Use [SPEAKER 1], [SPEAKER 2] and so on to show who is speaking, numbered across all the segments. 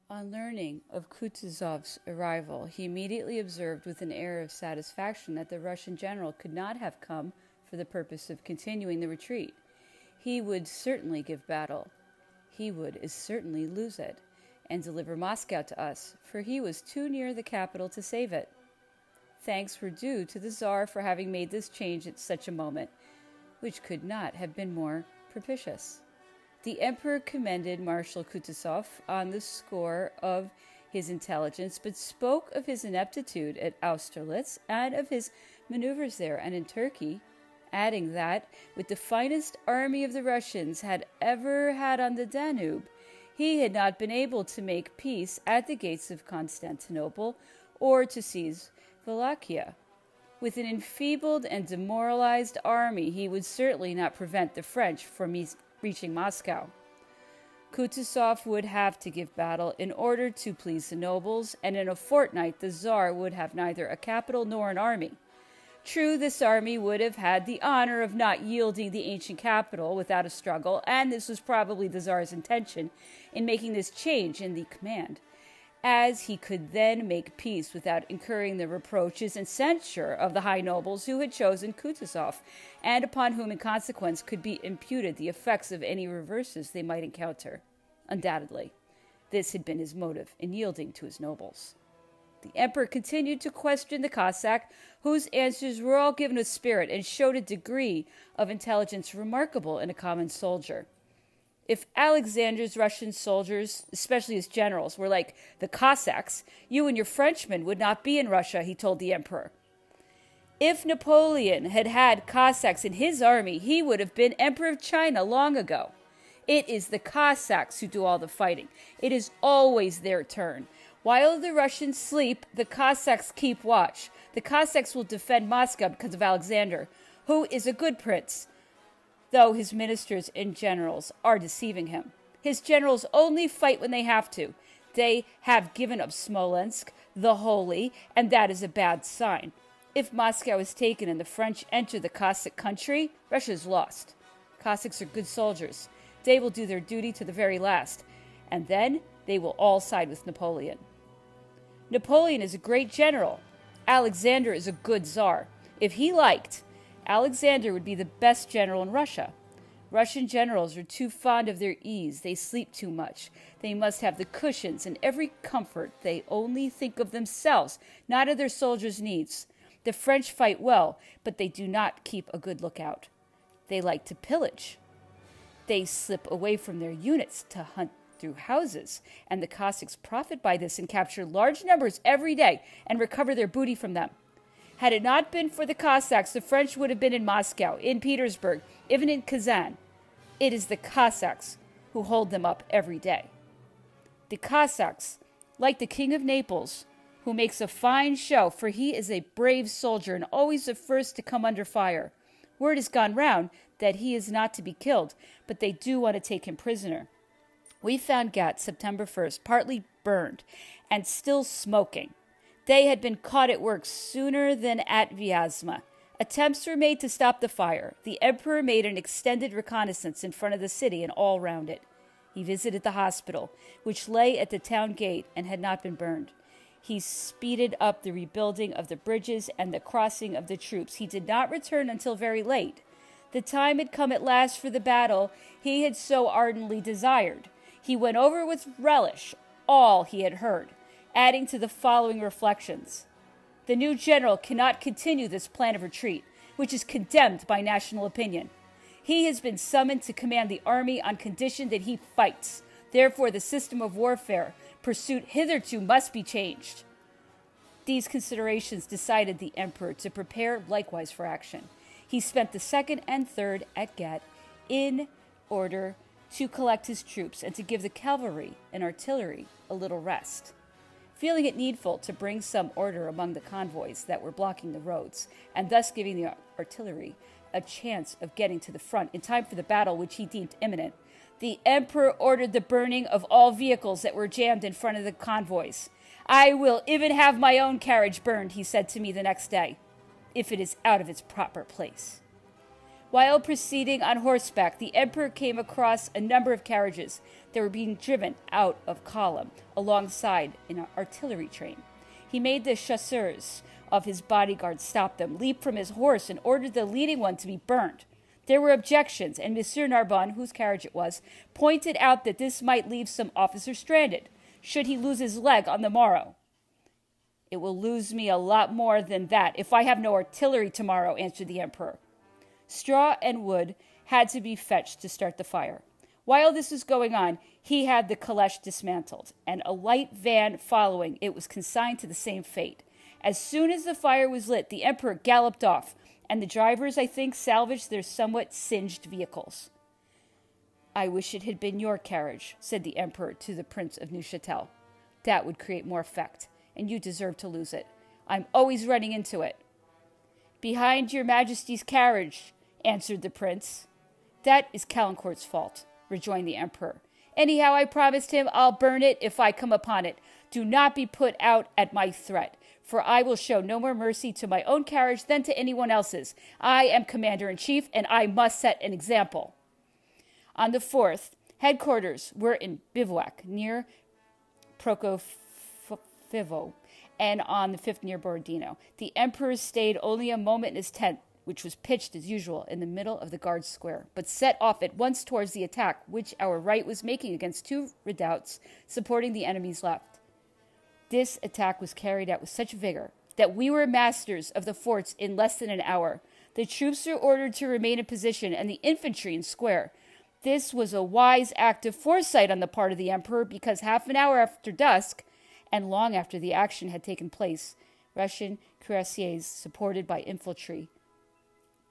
[SPEAKER 1] On learning of Kutuzov's arrival, he immediately observed with an air of satisfaction that the Russian general could not have come for the purpose of continuing the retreat. He would certainly give battle. He would as certainly lose it, and deliver Moscow to us, for he was too near the capital to save it. Thanks were due to the Tsar for having made this change at such a moment, which could not have been more propitious. The Emperor commended Marshal Kutuzov on the score of his intelligence, but spoke of his ineptitude at Austerlitz and of his maneuvers there and in Turkey, adding that, with the finest army of the Russians had ever had on the Danube, he had not been able to make peace at the gates of Constantinople or to seize Wallachia. With an enfeebled and demoralized army, he would certainly not prevent the French from reaching Moscow. Kutuzov would have to give battle in order to please the nobles, and in a fortnight the Tsar would have neither a capital nor an army. True, this army would have had the honor of not yielding the ancient capital without a struggle, and this was probably the Tsar's intention in making this change in the command, as he could then make peace without incurring the reproaches and censure of the high nobles who had chosen Kutuzov, and upon whom in consequence could be imputed the effects of any reverses they might encounter. Undoubtedly, this had been his motive in yielding to his nobles. The emperor continued to question the Cossack, whose answers were all given with spirit and showed a degree of intelligence remarkable in a common soldier. If Alexander's Russian soldiers, especially his generals, were like the Cossacks, you and your Frenchmen would not be in Russia, he told the emperor. If Napoleon had had Cossacks in his army, he would have been emperor of China long ago. It is the Cossacks who do all the fighting. It is always their turn. While the Russians sleep, the Cossacks keep watch. The Cossacks will defend Moscow because of Alexander, who is a good prince, though his ministers and generals are deceiving him. His generals only fight when they have to. They have given up Smolensk, the holy, and that is a bad sign. If Moscow is taken and the French enter the Cossack country, Russia is lost. Cossacks are good soldiers. They will do their duty to the very last, and then they will all side with Napoleon. Napoleon is a great general. Alexander is a good Tsar. If he liked, Alexander would be the best general in Russia. Russian generals are too fond of their ease. They sleep too much. They must have the cushions and every comfort. They only think of themselves, not of their soldiers' needs. The French fight well, but they do not keep a good lookout. They like to pillage. They slip away from their units to hunt through houses, and the Cossacks profit by this and capture large numbers every day and recover their booty from them. Had it not been for the Cossacks, the French would have been in Moscow, in Petersburg, even in Kazan. It is the Cossacks who hold them up every day. The Cossacks, like the King of Naples, who makes a fine show, for he is a brave soldier and always the first to come under fire. Word has gone round that he is not to be killed, but they do want to take him prisoner. We found Gat September 1st, partly burned and still smoking. They had been caught at work sooner than at Vyazma. Attempts were made to stop the fire. The emperor made an extended reconnaissance in front of the city and all round it. He visited the hospital, which lay at the town gate and had not been burned. He speeded up the rebuilding of the bridges and the crossing of the troops. He did not return until very late. The time had come at last for the battle he had so ardently desired. He went over with relish all he had heard, adding to the following reflections. The new general cannot continue this plan of retreat, which is condemned by national opinion. He has been summoned to command the army on condition that he fights. Therefore, the system of warfare pursued hitherto must be changed. These considerations decided the emperor to prepare likewise for action. He spent the 2nd and 3rd at Gat in order to collect his troops and to give the cavalry and artillery a little rest. Feeling it needful to bring some order among the convoys that were blocking the roads, and thus giving the artillery a chance of getting to the front in time for the battle which he deemed imminent, the emperor ordered the burning of all vehicles that were jammed in front of the convoys. "I will even have my own carriage burned," he said to me the next day, "if it is out of its proper place." While proceeding on horseback, the emperor came across a number of carriages that were being driven out of column alongside an artillery train. He made the chasseurs of his bodyguard stop them, leap from his horse, and ordered the leading one to be burned. There were objections, and Monsieur Narbonne, whose carriage it was, pointed out that this might leave some officer stranded, should he lose his leg on the morrow. "It will lose me a lot more than that if I have no artillery tomorrow," answered the emperor. Straw and wood had to be fetched to start the fire. While this was going on, he had the caleche dismantled, and a light van following it was consigned to the same fate. As soon as the fire was lit, the emperor galloped off, and the drivers, I think, salvaged their somewhat singed vehicles. "I wish it had been your carriage," said the emperor to the Prince of Neuchâtel. "That would create more effect, and you deserve to lose it. I'm always running into it." "Behind your Majesty's carriage," answered the prince. "That is Caulaincourt's fault," rejoined the emperor. "Anyhow, I promised him I'll burn it if I come upon it. Do not be put out at my threat, for I will show no more mercy to my own carriage than to anyone else's. I am commander-in-chief, and I must set an example." On the 4th, headquarters were in bivouac near Prokofievo, and on the 5th near Borodino. The emperor stayed only a moment in his tent, which was pitched as usual in the middle of the guard square, but set off at once towards the attack which our right was making against 2 redoubts supporting the enemy's left. This attack was carried out with such vigor that we were masters of the forts in less than an hour. The troops were ordered to remain in position and the infantry in square. This was a wise act of foresight on the part of the emperor, because half an hour after dusk, and long after the action had taken place, Russian cuirassiers, supported by infantry,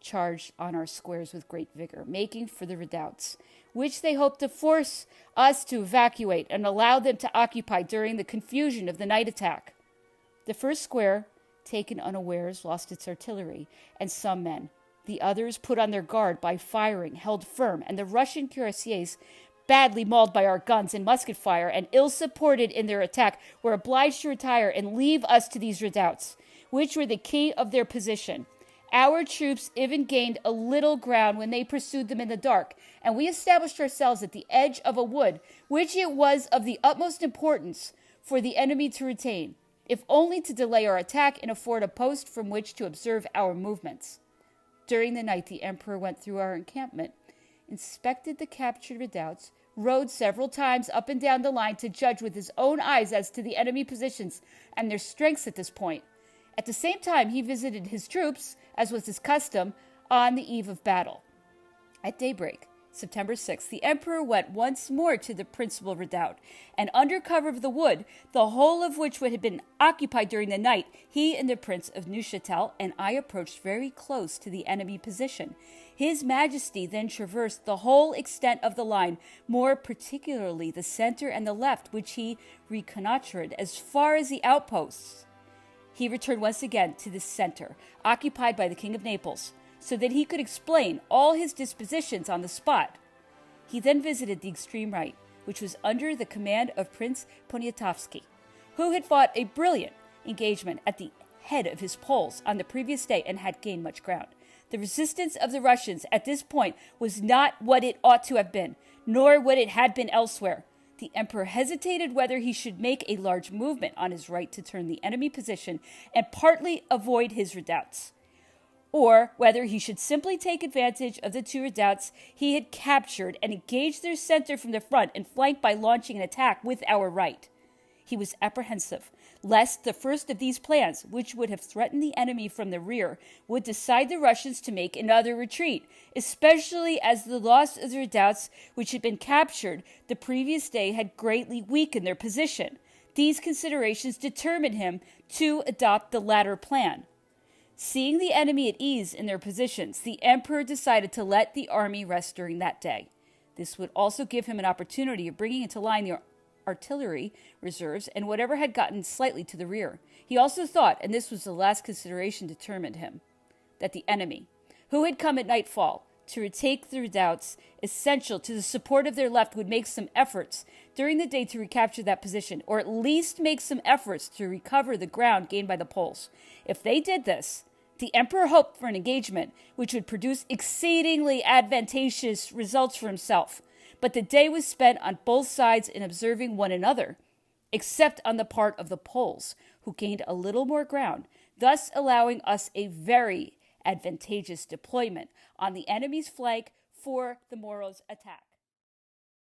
[SPEAKER 1] charged on our squares with great vigor, making for the redoubts, which they hoped to force us to evacuate and allow them to occupy during the confusion of the night attack. The first square, taken unawares, lost its artillery and some men. The others, put on their guard by firing, held firm, and the Russian cuirassiers, badly mauled by our guns and musket fire and ill supported in their attack, were obliged to retire and leave us to these redoubts, which were the key of their position. Our troops even gained a little ground when they pursued them in the dark, and we established ourselves at the edge of a wood, which it was of the utmost importance for the enemy to retain, if only to delay our attack and afford a post from which to observe our movements. During the night, the emperor went through our encampment, inspected the captured redoubts, rode several times up and down the line to judge with his own eyes as to the enemy positions and their strengths at this point. At the same time, he visited his troops, as was his custom, on the eve of battle. At daybreak, September 6th, the emperor went once more to the principal redoubt, and under cover of the wood, the whole of which had been occupied during the night, he and the Prince of Neuchâtel and I approached very close to the enemy position. His Majesty then traversed the whole extent of the line, more particularly the center and the left, which he reconnoitred as far as the outposts. He returned once again to the center, occupied by the King of Naples, so that he could explain all his dispositions on the spot. He then visited the extreme right, which was under the command of Prince Poniatowski, who had fought a brilliant engagement at the head of his Poles on the previous day and had gained much ground. The resistance of the Russians at this point was not what it ought to have been, nor what it had been elsewhere. The emperor hesitated whether he should make a large movement on his right to turn the enemy position and partly avoid his redoubts, or whether he should simply take advantage of the 2 redoubts he had captured and engage their center from the front and flank by launching an attack with our right. He was apprehensive lest the first of these plans, which would have threatened the enemy from the rear, would decide the Russians to make another retreat, especially as the loss of the redoubts which had been captured the previous day had greatly weakened their position. These considerations determined him to adopt the latter plan. Seeing the enemy at ease in their positions, the emperor decided to let the army rest during that day. This would also give him an opportunity of bringing into line the artillery reserves and whatever had gotten slightly to the rear. He also thought, and this was the last consideration determined him, that the enemy, who had come at nightfall to retake the redoubts essential to the support of their left, would make some efforts during the day to recapture that position, or at least make some efforts to recover the ground gained by the Poles. If they did this, The emperor hoped for an engagement which would produce exceedingly advantageous results for himself, but the day was spent on both sides in observing one another, except on the part of the Poles, who gained a little more ground, thus allowing us a very advantageous deployment on the enemy's flank for the Moros' attack.